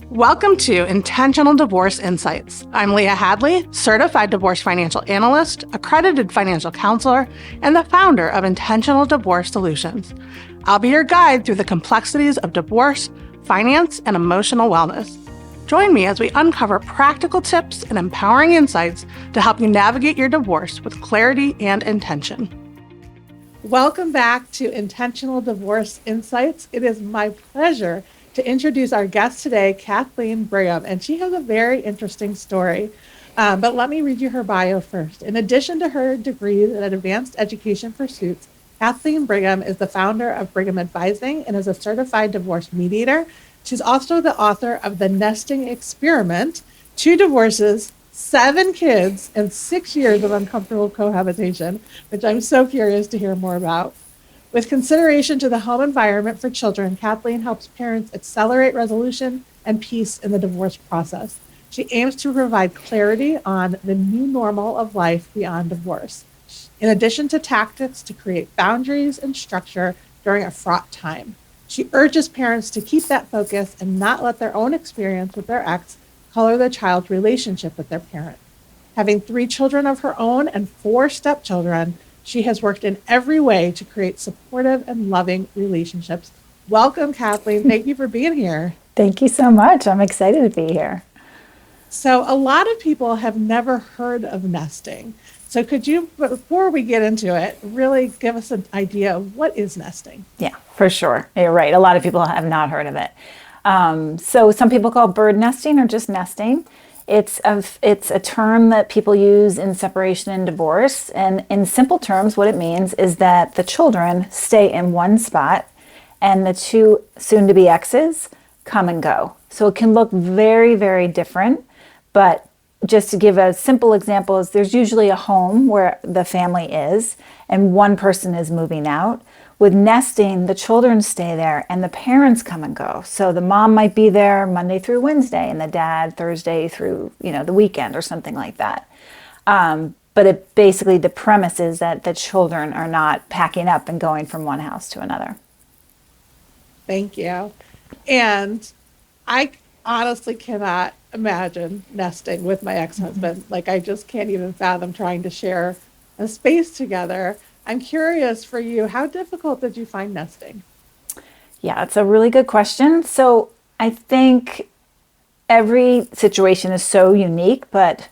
Welcome to Intentional Divorce Insights. I'm Leah Hadley, certified divorce financial analyst, accredited financial counselor, and the founder of Intentional Divorce Solutions. I'll be your guide through the complexities of divorce, finance, and emotional wellness. Join me as we uncover practical tips and empowering insights to help you navigate your divorce with clarity and intention. Welcome back to Intentional Divorce Insights. It is my pleasure to introduce our guest today, Kathleen Brigham, and she has a very interesting story. But let me read you her bio first. In addition to her degrees in advanced education pursuits, Kathleen Brigham is the founder of Brigham Advising and is a certified divorce mediator. She's also the author of The Nesting Experiment, 2 divorces, 7 kids, and 6 years of uncomfortable cohabitation, which I'm so curious to hear more about. With consideration to the home environment for children, Kathleen helps parents accelerate resolution and peace in the divorce process. She aims to provide clarity on the new normal of life beyond divorce, in addition to tactics to create boundaries and structure during a fraught time. She urges parents to keep that focus and not let their own experience with their ex color the child's relationship with their parent. Having 3 children of her own and 4 stepchildren, she has worked in every way to create supportive and loving relationships. Welcome, Kathleen. Thank you for being here. Thank you so much. I'm excited to be here. So a lot of people have never heard of nesting. So could you, before we get into it, really give us an idea of what is nesting? Yeah, for sure. You're right. A lot of people have not heard of it. So some people call bird nesting or just nesting. It's a term that people use in separation and divorce. And in simple terms, what it means is that the children stay in one spot and the 2 soon-to-be exes come and go. So it can look very, very different. But just to give a simple example, is there's usually a home where the family is and one person is moving out. With nesting, the children stay there and the parents come and go. So the mom might be there Monday through Wednesday and the dad Thursday through, the weekend or something like that. But it basically, the premise is that the children are not packing up and going from one house to another. Thank you. And I honestly cannot imagine nesting with my ex-husband. Like, I just can't even fathom trying to share a space together. I'm curious for you, how difficult did you find nesting? Yeah, it's a really good question. So I think every situation is so unique, but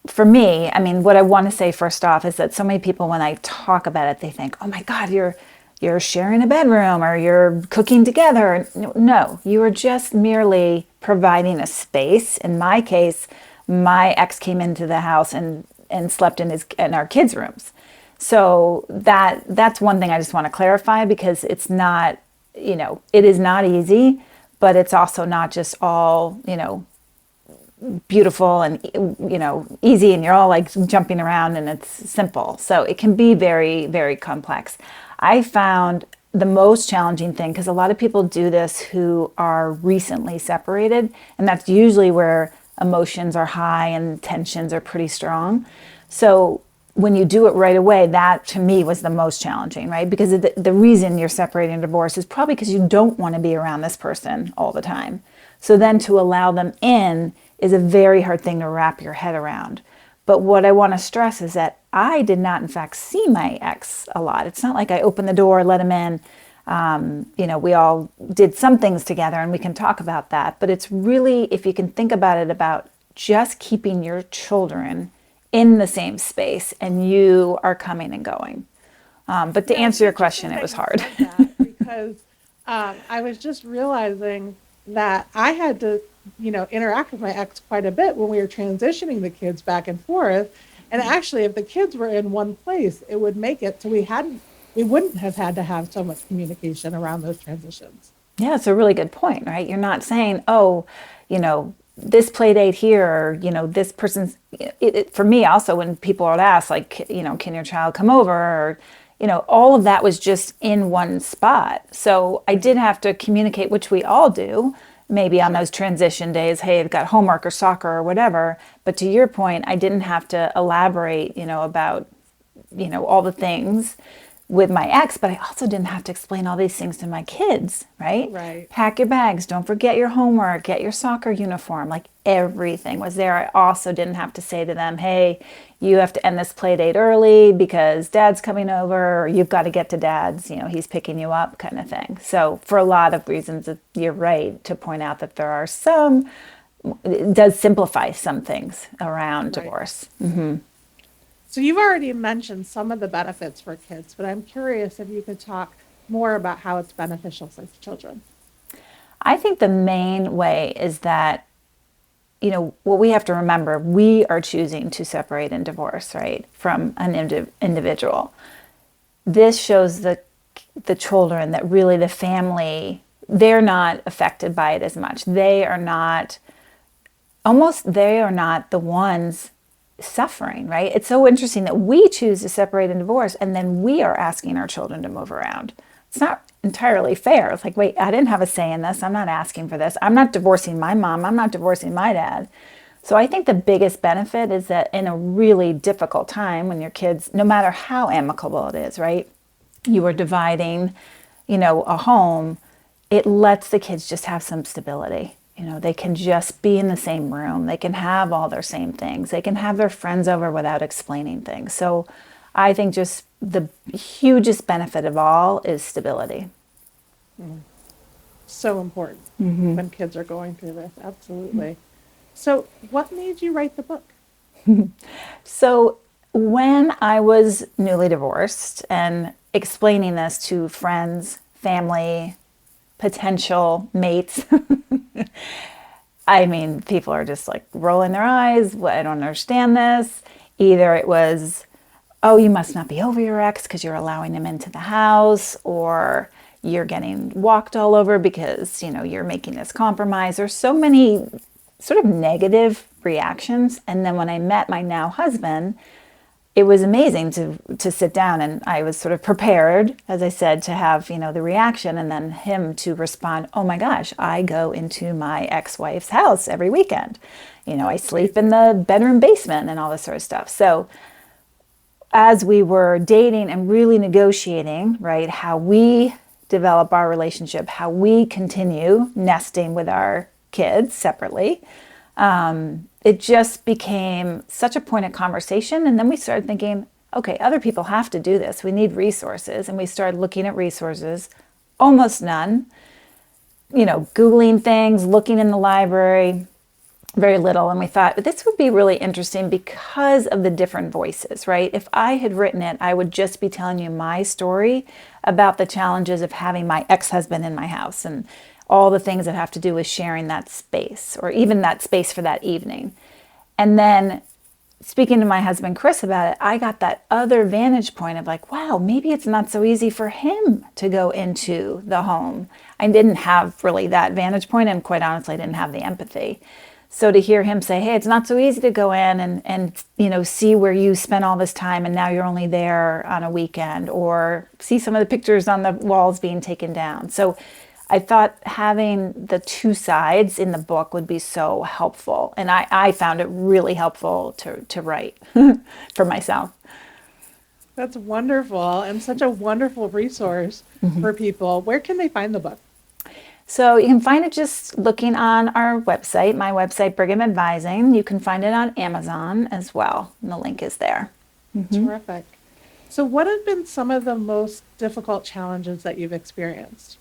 for me, what I want to say first off is that so many people, when I talk about it, they think, oh my God, you're sharing a bedroom or you're cooking together. No, you are just merely providing a space. In my case, my ex came into the house and slept in our kids' rooms. So that's one thing I just want to clarify, because it's not, it is not easy, but it's also not just all, beautiful and, easy and you're all like jumping around and it's simple. So it can be very, very complex. I found the most challenging thing, because a lot of people do this who are recently separated, and that's usually where emotions are high and tensions are pretty strong. So when you do it right away, that to me was the most challenging, right? Because the reason you're separating and divorced is probably because you don't want to be around this person all the time. So then to allow them in is a very hard thing to wrap your head around. But what I want to stress is that I did not, in fact, see my ex a lot. It's not like I opened the door, let him in. We all did some things together and we can talk about that. But it's really, if you can think about it, about just keeping your children in the same space and you are coming and going. But to answer your question, it was hard. Because I was just realizing that I had to, interact with my ex quite a bit when we were transitioning the kids back and forth. And actually, if the kids were in one place, it would make it so we wouldn't have had to have so much communication around those transitions. Yeah, it's a really good point, right? You're not saying, this play date here, or, this person's, for me also, when people would ask, like, can your child come over? Or, all of that was just in one spot. So I did have to communicate, which we all do, maybe on those transition days, hey, I've got homework or soccer or whatever. But to your point, I didn't have to elaborate, about, all the things with my ex, but I also didn't have to explain all these things to my kids, right? Right. Pack your bags, don't forget your homework, get your soccer uniform, like everything was there. I also didn't have to say to them, hey, you have to end this play date early because dad's coming over, or you've got to get to dad's, he's picking you up kind of thing. So for a lot of reasons, you're right to point out that there are it does simplify some things around divorce. Mm-hmm. So you've already mentioned some of the benefits for kids, but I'm curious if you could talk more about how it's beneficial for children. I think the main way is that, what we have to remember, we are choosing to separate and divorce, right, from an individual. This shows the children that really the family, they're not affected by it as much. They are not the ones suffering, right? It's so interesting that we choose to separate and divorce, and then we are asking our children to move around. It's not entirely fair. It's like, wait, I didn't have a say in this. I'm not asking for this. I'm not divorcing my mom. I'm not divorcing my dad. So I think the biggest benefit is that in a really difficult time when your kids, no matter how amicable it is, right? You are dividing, a home, it lets the kids just have some stability. They can just be in the same room. They can have all their same things. They can have their friends over without explaining things. So I think just the hugest benefit of all is stability. So important when kids are going through this. Absolutely. So what made you write the book? So when I was newly divorced and explaining this to friends, family, potential mates, I mean, people are just like rolling their eyes. I don't understand this. Either it was, oh, you must not be over your ex because you're allowing him into the house, or you're getting walked all over because, you're making this compromise. There's so many sort of negative reactions. And then when I met my now husband, it was amazing to sit down, and I was sort of prepared, as I said, to have, the reaction, and then him to respond, oh my gosh, I go into my ex-wife's house every weekend. I sleep in the bedroom basement and all this sort of stuff. So as we were dating and really negotiating, right, how we develop our relationship, how we continue nesting with our kids separately, it just became such a point of conversation. And then we started thinking, okay, other people have to do this. We need resources. And we started looking at resources, almost none, Googling things, looking in the library, very little. And we thought, this would be really interesting because of the different voices, right? If I had written it, I would just be telling you my story about the challenges of having my ex-husband in my house and all the things that have to do with sharing that space, or even that space for that evening. And then speaking to my husband, Chris, about it, I got that other vantage point of like, wow, maybe it's not so easy for him to go into the home. I didn't have really that vantage point, and quite honestly, I didn't have the empathy. So to hear him say, hey, it's not so easy to go in and see where you spent all this time and now you're only there on a weekend, or see some of the pictures on the walls being taken down. So I thought having the two sides in the book would be so helpful. And I found it really helpful to write for myself. That's wonderful, and such a wonderful resource for people. Where can they find the book? So you can find it just looking on our website, my website, Brigham Advising. You can find it on Amazon as well, and the link is there. Terrific. So what have been some of the most difficult challenges that you've experienced?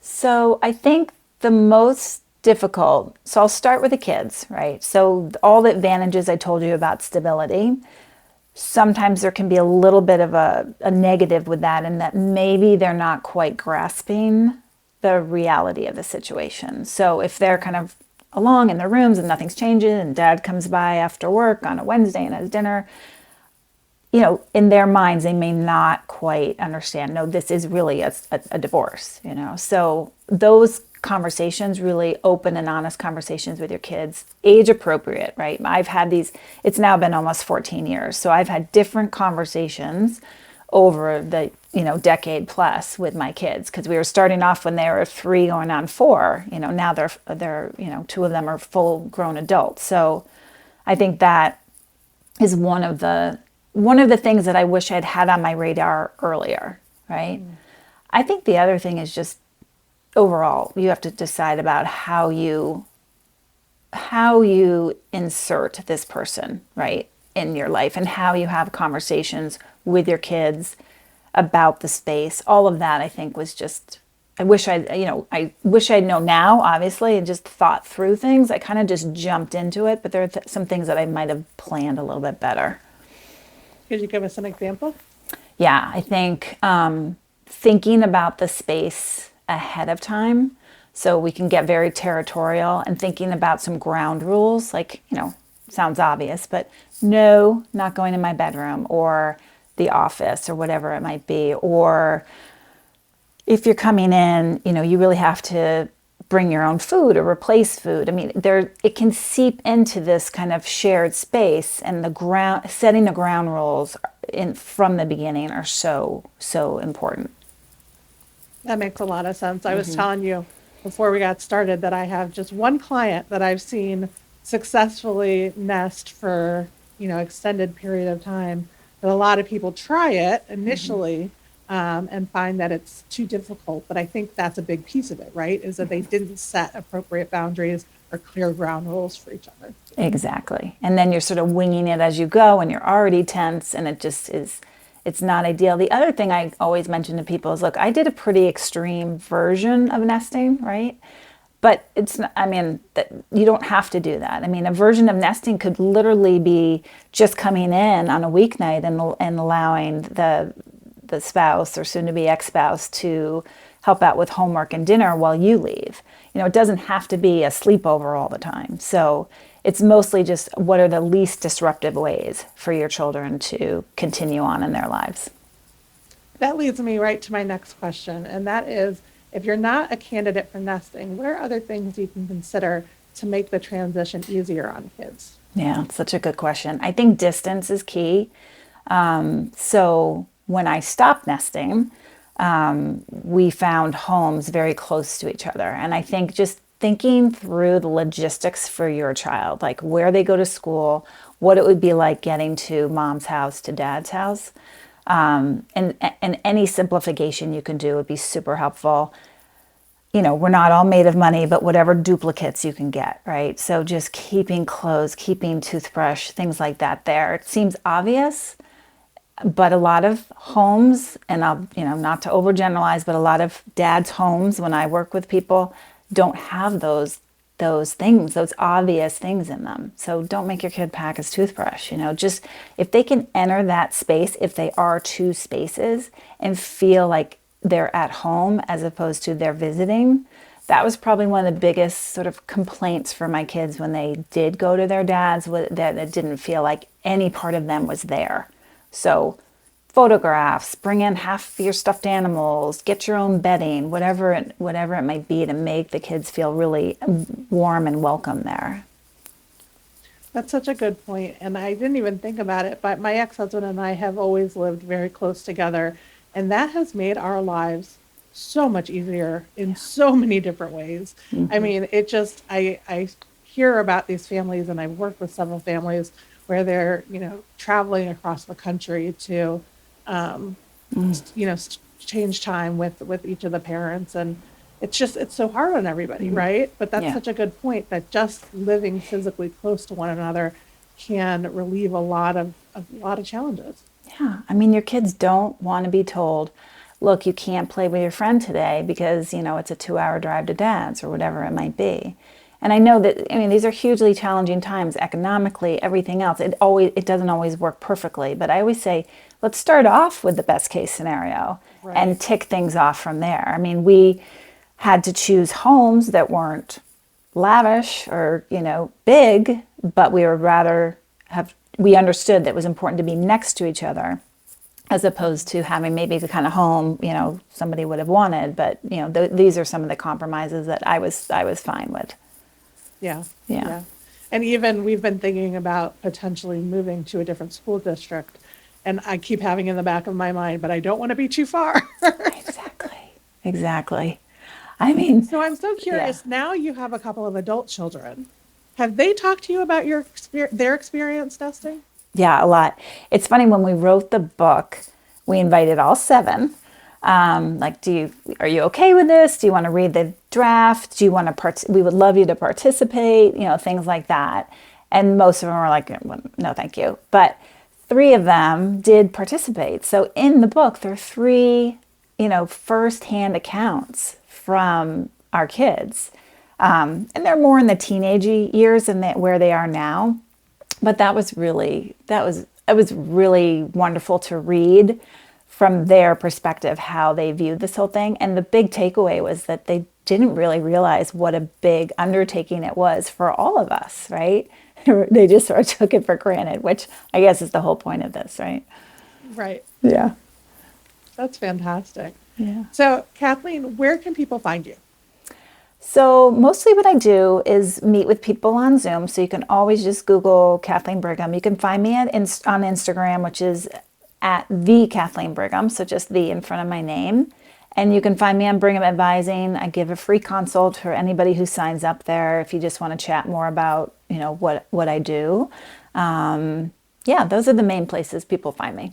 So I think the most difficult, so I'll start with the kids, right? So all the advantages I told you about stability, sometimes there can be a little bit of a negative with that, in that maybe they're not quite grasping the reality of the situation. So if they're kind of along in their rooms and nothing's changing, and dad comes by after work on a Wednesday and has dinner, in their minds, they may not quite understand, no, this is really a divorce, So those conversations, really open and honest conversations with your kids, age appropriate, right? I've had these, it's now been almost 14 years. So I've had different conversations over the, decade plus with my kids, because we were starting off when they were 3 going on 4, now they're 2 of them are full grown adults. So I think that is one of the one of the things that I wish I'd had on my radar earlier, right? I think the other thing is just overall, you have to decide about how you insert this person, right, in your life, and how you have conversations with your kids about the space. All of that, I think, was just, I wish I'd known now, obviously, and just thought through things. I kind of just jumped into it, but there are some things that I might have planned a little bit better. Could you give us an example? Yeah, I think thinking about the space ahead of time, so we can get very territorial, and thinking about some ground rules, like, sounds obvious, but no, not going in my bedroom or the office or whatever it might be. Or if you're coming in, you really have to bring your own food or replace food. I mean, it can seep into this kind of shared space, and setting the ground rules from the beginning are so, so important. That makes a lot of sense. I was telling you before we got started that I have just one client that I've seen successfully nest for, extended period of time. But a lot of people try it initially and find that it's too difficult. But I think that's a big piece of it, right? Is that they didn't set appropriate boundaries or clear ground rules for each other. Exactly. And then you're sort of winging it as you go, and you're already tense, and it just is, it's not ideal. The other thing I always mention to people is, look, I did a pretty extreme version of nesting, right? But it's not, you don't have to do that. I mean, a version of nesting could literally be just coming in on a weeknight and allowing the spouse or soon-to-be ex-spouse to help out with homework and dinner while you leave. It doesn't have to be a sleepover all the time. So it's mostly just, what are the least disruptive ways for your children to continue on in their lives? That leads me right to my next question, and that is, if you're not a candidate for nesting, what are other things you can consider to make the transition easier on kids? Yeah, such a good question. I think distance is key. So when I stopped nesting, we found homes very close to each other. And I think just thinking through the logistics for your child, like where they go to school, what it would be like getting to mom's house to dad's house, and any simplification you can do would be super helpful. We're not all made of money, but whatever duplicates you can get, right? So just keeping clothes, keeping toothbrush, things like that there. It seems obvious, but a lot of homes, and I'll, not to overgeneralize, but a lot of dads' homes, when I work with people, don't have those things, those obvious things in them. So don't make your kid pack his toothbrush, just if they can enter that space, if they are two spaces, and feel like they're at home as opposed to they're visiting. That was probably one of the biggest sort of complaints for my kids when they did go to their dads, that it didn't feel like any part of them was there. So photographs, bring in half your stuffed animals, get your own bedding, whatever it might be, to make the kids feel really warm and welcome there. That's such a good point. And I didn't even think about it, but my ex-husband and I have always lived very close together. And that has made our lives so much easier in so many different ways. I mean, I hear about these families, and I've worked with several families where they're, traveling across the country to, change time with each of the parents. And it's so hard on everybody, right? But that's such a good point, that just living physically close to one another can relieve a lot of challenges. Yeah, your kids don't want to be told, look, you can't play with your friend today because, it's a 2-hour drive to dad's or whatever it might be. And I know that, these are hugely challenging times economically, everything else. It doesn't always work perfectly, but I always say, let's start off with the best case scenario and tick things off from there. We had to choose homes that weren't lavish or, big, but we would rather we understood that it was important to be next to each other, as opposed to having maybe the kind of home, somebody would have wanted. But, these are some of the compromises that I was fine with. Yeah. And even we've been thinking about potentially moving to a different school district. And I keep having in the back of my mind, but I don't want to be too far. Exactly. So I'm so curious. Yeah. Now you have a couple of adult children. Have they talked to you about their experience nesting? Yeah, a lot. It's funny, when we wrote the book, we invited all seven. Like, are you okay with this? Do you want to read the draft? Do you want to we would love you to participate, things like that. And most of them were like, well, no, thank you. But three of them did participate. So in the book, there are three, firsthand accounts from our kids. And they're more in the teenage years than where they are now. But it was really wonderful to read from their perspective how they viewed this whole thing. And the big takeaway was that they didn't really realize what a big undertaking it was for all of us, right? They just sort of took it for granted, which I guess is the whole point of this, right? Right. Yeah. That's fantastic. Yeah. So, Kathleen, where can people find you? So mostly what I do is meet with people on Zoom. So you can always just Google Kathleen Brigham. You can find me on Instagram, which is at the Kathleen Brigham. So just the in front of my name. And you can find me on Brigham Advising. I give a free consult for anybody who signs up there if you just want to chat more about, what I do. Those are the main places people find me.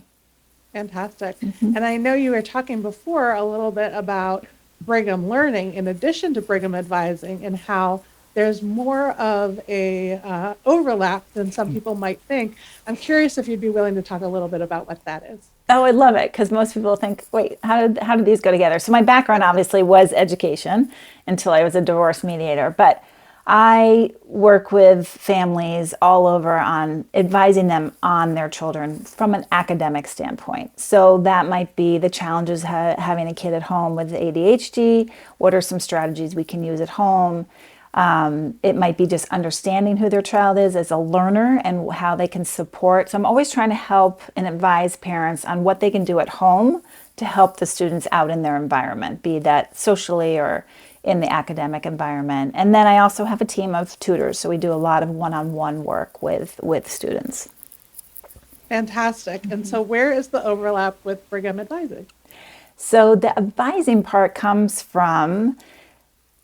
Fantastic. Mm-hmm. And I know you were talking before a little bit about Brigham Learning in addition to Brigham Advising, and how there's more of a overlap than some people might think. I'm curious if you'd be willing to talk a little bit about what that is. Oh, I love it, because most people think, wait, how did these go together? So my background obviously was education until I was a divorce mediator, but I work with families all over on advising them on their children from an academic standpoint. So that might be the challenges having a kid at home with ADHD. What are some strategies we can use at home? It might be just understanding who their child is as a learner and how they can support. So I'm always trying to help and advise parents on what they can do at home to help the students out in their environment, be that socially or in the academic environment. And then I also have a team of tutors, so we do a lot of one-on-one work with students. Fantastic. And so where is the overlap with Brigham Advising? So the advising part comes from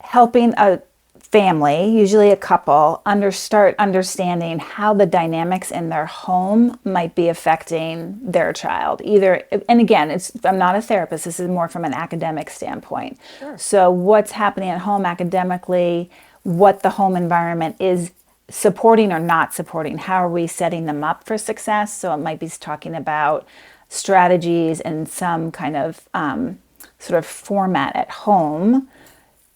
helping a family, usually a couple, start understanding how the dynamics in their home might be affecting their child. And again, I'm not a therapist, this is more from an academic standpoint. Sure. So what's happening at home academically, what the home environment is supporting or not supporting, how are we setting them up for success? So it might be talking about strategies and some kind of sort of format at home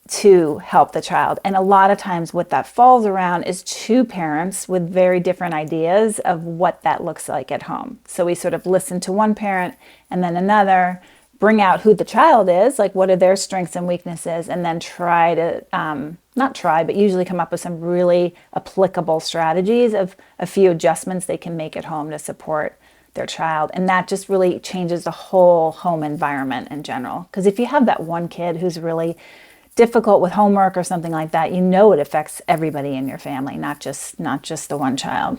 to help the child. And a lot of times what that falls around is two parents with very different ideas of what that looks like at home. So we sort of listen to one parent and then another, bring out who the child is, like what are their strengths and weaknesses, and then try to, but usually come up with some really applicable strategies of a few adjustments they can make at home to support their child. And that just really changes the whole home environment in general. Because if you have that one kid who's really difficult with homework or something like that, it affects everybody in your family, not just the one child.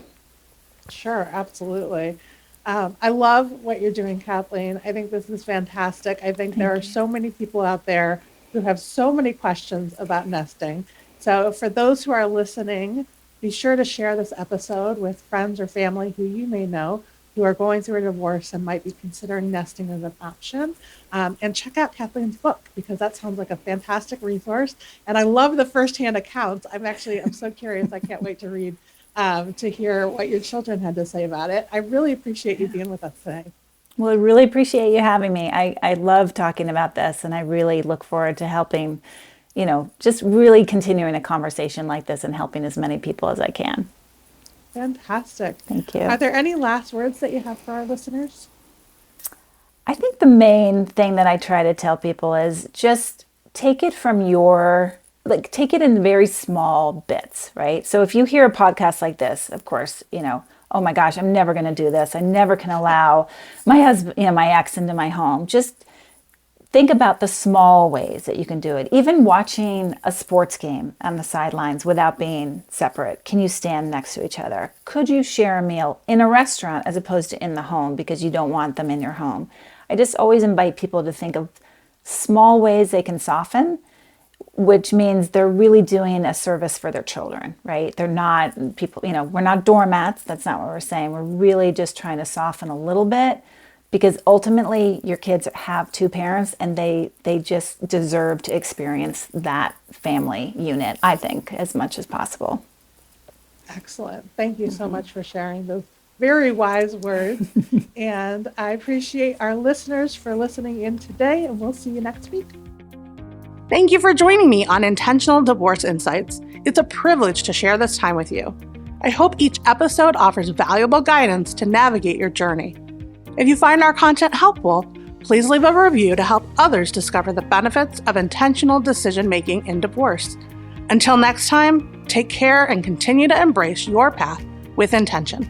Sure, absolutely. I love what you're doing, Kathleen. I think this is fantastic. I think there are so many people out there who have so many questions about nesting. So for those who are listening, be sure to share this episode with friends or family who you may know who are going through a divorce and might be considering nesting as an option. And check out Kathleen's book, because that sounds like a fantastic resource. And I love the firsthand accounts. I'm so curious. I can't wait to read, to hear what your children had to say about it. I really appreciate you being with us today. Well, I really appreciate you having me. I love talking about this, and I really look forward to helping, just really continuing a conversation like this and helping as many people as I can. Fantastic. Thank you. Are there any last words that you have for our listeners? I think the main thing that I try to tell people is just take it take it in very small bits, right? So if you hear a podcast like this, of course, oh my gosh, I'm never going to do this. I never can allow my husband, my ex into my home. Just think about the small ways that you can do it. Even watching a sports game on the sidelines without being separate. Can you stand next to each other? Could you share a meal in a restaurant as opposed to in the home because you don't want them in your home? I just always invite people to think of small ways they can soften which means they're really doing a service for their children, right? They're not people, we're not doormats. That's not what we're saying. We're really just trying to soften a little bit, because ultimately your kids have two parents and they just deserve to experience that family unit, I think, as much as possible. Excellent. Thank you so much for sharing those very wise words. And I appreciate our listeners for listening in today, and we'll see you next week. Thank you for joining me on Intentional Divorce Insights. It's a privilege to share this time with you. I hope each episode offers valuable guidance to navigate your journey. If you find our content helpful, please leave a review to help others discover the benefits of intentional decision-making in divorce. Until next time, take care and continue to embrace your path with intention.